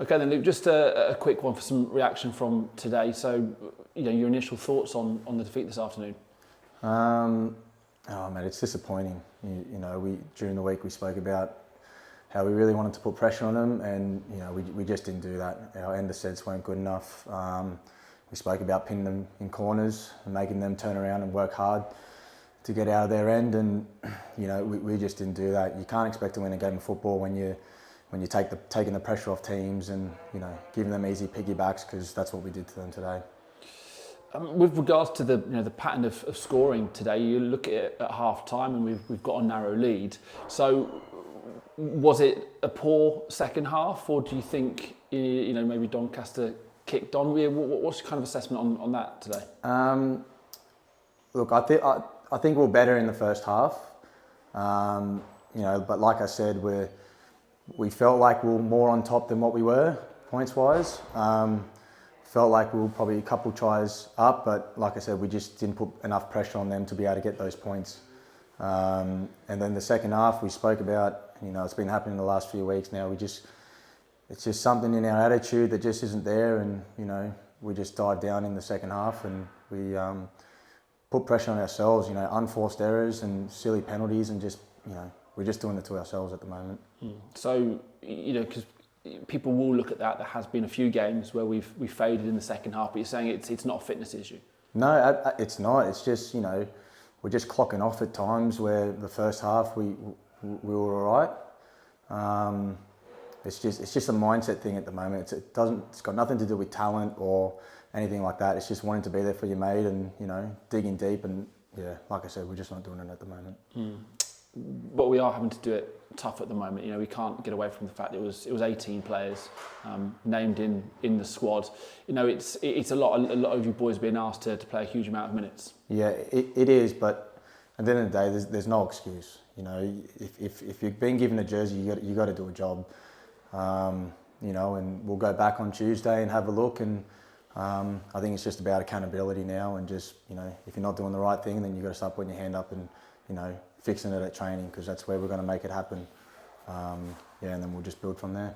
Okay then, Luke, just a quick one for some reaction from today. So, your initial thoughts on the defeat this afternoon? Oh man, it's disappointing. We during the week we spoke about how we really wanted to put pressure on them, and we just didn't do that. Our end of sets weren't good enough. We spoke about pinning them in corners and making them turn around and work hard to get out of their end, and we just didn't do that. You can't expect to win a game of football when you're taking the pressure off teams and giving them easy piggybacks, because that's what we did to them today. With regards to the pattern of scoring today, you look at it at half time and we've got a narrow lead. So was it a poor second half, or do you think maybe Doncaster kicked on? What's your kind of assessment on that today? Look, I think we're better in the first half. But like I said, we felt like we were more on top than what we were points wise. Felt like we were probably a couple tries up, but like I said, we just didn't put enough pressure on them to be able to get those points. And then the second half, we spoke about, it's been happening the last few weeks now. It's just something in our attitude that just isn't there, and we just died down in the second half, and we put pressure on ourselves. Unforced errors and silly penalties, and just we're just doing it to ourselves at the moment. So because people will look at that. There has been a few games where we've faded in the second half, but you're saying it's not a fitness issue. No, it's not. It's just we're just clocking off at times where the first half we were all right. It's just a mindset thing at the moment. It's got nothing to do with talent or anything like that. It's just wanting to be there for your mate and digging deep, and like I said, we're just not doing it at the moment. But we are having to do it tough at the moment. We can't get away from the fact it was 18 players named in the squad. It's a lot of you boys being asked to play a huge amount of minutes. Yeah, it is, but at the end of the day, there's no excuse. If you've been given a jersey, you got to do a job. And we'll go back on Tuesday and have a look, and I think it's just about accountability now, and just if you're not doing the right thing, then you got to start putting your hand up and fixing it at training, because that's where we're going to make it happen. And then we'll just build from there.